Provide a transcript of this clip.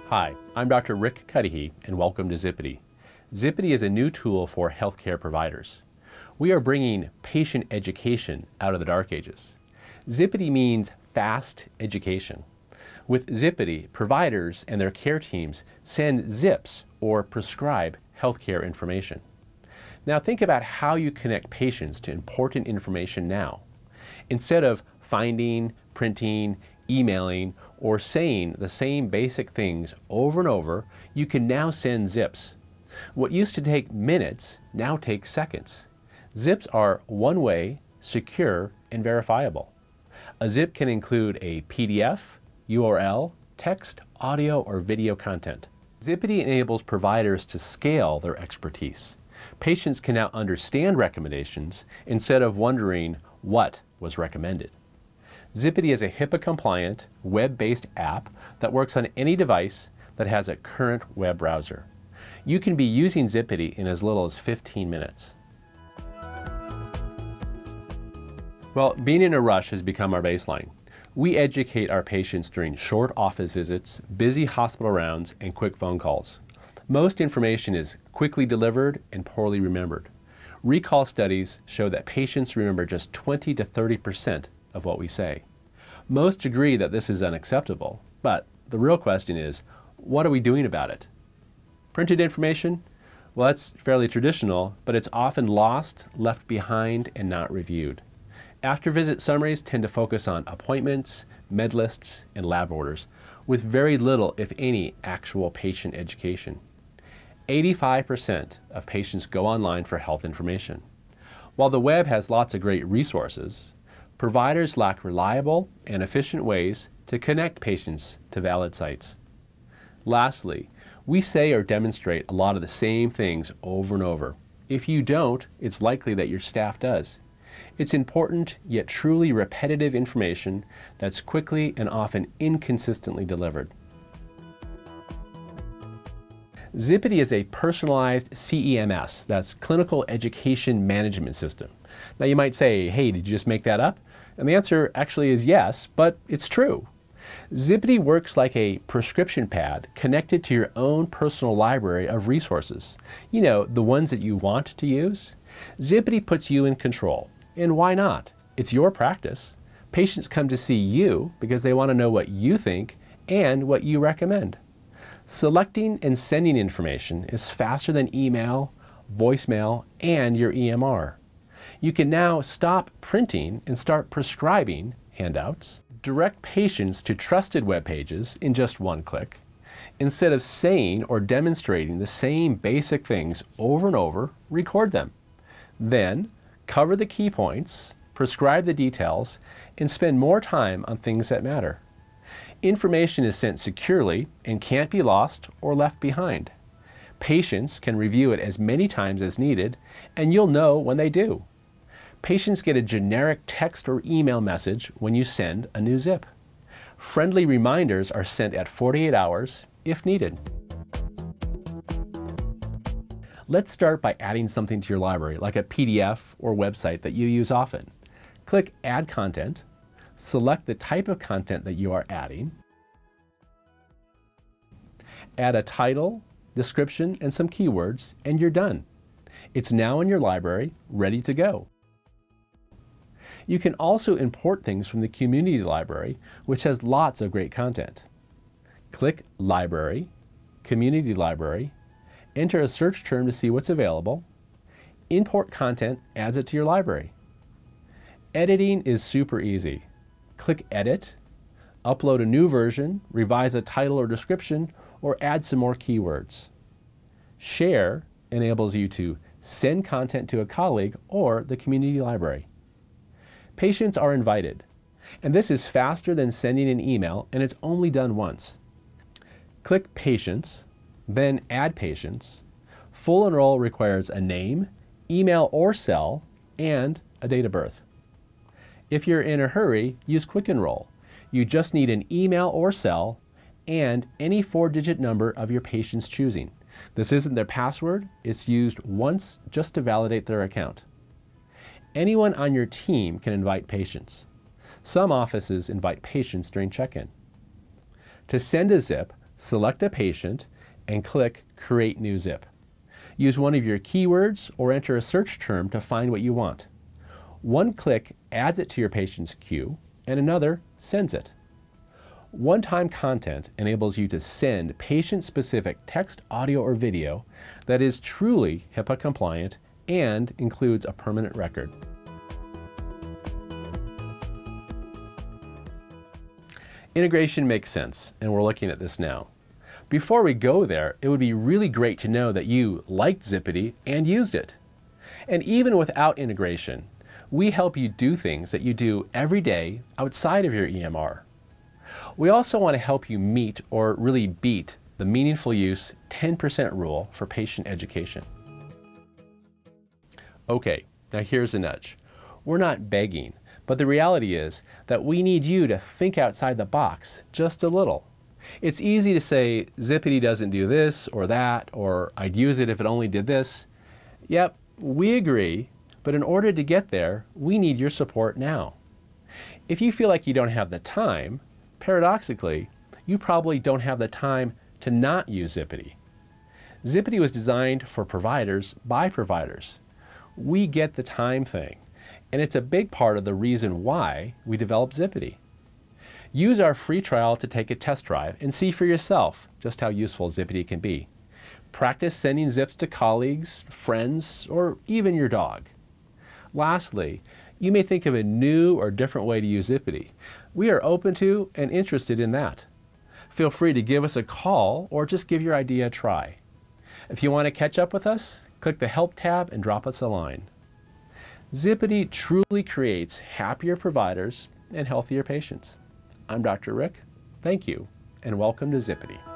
Hi, I'm Dr. Rick Cudahy, and welcome to ziPede. ziPede is a new tool for healthcare providers. We are bringing patient education out of the dark ages. ziPede means fast education. With ziPede, providers and their care teams send zips or prescribe healthcare information. Now think about how you connect patients to important information now. Instead of finding, printing, emailing, or saying the same basic things over and over, you can now send zips. What used to take minutes now takes seconds. Zips are one-way, secure, and verifiable. A zip can include a PDF, URL, text, audio, or video content. ziPede enables providers to scale their expertise. Patients can now understand recommendations instead of wondering what was recommended. ziPede is a HIPAA-compliant, web-based app that works on any device that has a current web browser. You can be using ziPede in as little as 15 minutes. Well, being in a rush has become our baseline. We educate our patients during short office visits, busy hospital rounds, and quick phone calls. Most information is quickly delivered and poorly remembered. Recall studies show that patients remember just 20 to 30% of what we say. Most agree that this is unacceptable, but the real question is, what are we doing about it? Printed information? Well, that's fairly traditional, but it's often lost, left behind, and not reviewed. After-visit summaries tend to focus on appointments, med lists, and lab orders, with very little, if any, actual patient education. 85% of patients go online for health information. While the web has lots of great resources, providers lack reliable and efficient ways to connect patients to valid sites. Lastly, we say or demonstrate a lot of the same things over and over. If you don't, it's likely that your staff does. It's important yet truly repetitive information that's quickly and often inconsistently delivered. ziPede is a personalized CEMS, that's Clinical Education Management System. Now you might say, hey, did you just make that up? And the answer actually is yes, but it's true. ziPede works like a prescription pad connected to your own personal library of resources. You know, the ones that you want to use. ziPede puts you in control. And why not? It's your practice. Patients come to see you because they want to know what you think and what you recommend. Selecting and sending information is faster than email, voicemail, and your EMR. You can now stop printing and start prescribing handouts. Direct patients to trusted web pages in just one click. Instead of saying or demonstrating the same basic things over and over, record them. Then, cover the key points, prescribe the details, and spend more time on things that matter. Information is sent securely and can't be lost or left behind. Patients can review it as many times as needed, and you'll know when they do. Patients get a generic text or email message when you send a new zip. Friendly reminders are sent at 48 hours if needed. Let's start by adding something to your library, like a PDF or website that you use often. Click Add Content, select the type of content that you are adding, add a title, description, and some keywords, and you're done. It's now in your library, ready to go. You can also import things from the community library, which has lots of great content. Click Library, Community Library, enter a search term to see what's available. Import content adds it to your library. Editing is super easy. Click Edit, upload a new version, revise a title or description, or add some more keywords. Share enables you to send content to a colleague or the community library. Patients are invited, and this is faster than sending an email, and it's only done once. Click Patients, then Add Patients. Full enroll requires a name, email or cell, and a date of birth. If you're in a hurry, use Quick Enroll. You just need an email or cell and any 4-digit number of your patient's choosing. This isn't their password, it's used once just to validate their account. Anyone on your team can invite patients. Some offices invite patients during check-in. To send a zip, select a patient, and click Create New Zip. Use one of your keywords or enter a search term to find what you want. One click adds it to your patient's queue, and another sends it. One-time content enables you to send patient-specific text, audio, or video that is truly HIPAA compliant and includes a permanent record. Integration makes sense, and we're looking at this now. Before we go there, it would be really great to know that you liked ziPede and used it. And even without integration, we help you do things that you do every day outside of your EMR. We also want to help you meet or really beat the meaningful use 10% rule for patient education. Okay, now here's a nudge. We're not begging, but the reality is that we need you to think outside the box just a little. It's easy to say, ziPede doesn't do this or that, or I'd use it if it only did this. Yep, we agree, but in order to get there, we need your support now. If you feel like you don't have the time, paradoxically, you probably don't have the time to not use ziPede. ziPede was designed for providers by providers. We get the time thing, and it's a big part of the reason why we developed ziPede. Use our free trial to take a test drive and see for yourself just how useful ziPede can be. Practice sending zips to colleagues, friends, or even your dog. Lastly, you may think of a new or different way to use ziPede. We are open to and interested in that. Feel free to give us a call or just give your idea a try. If you want to catch up with us, click the Help tab and drop us a line. ziPede truly creates happier providers and healthier patients. I'm Dr. Rick. Thank you, and welcome to ziPede.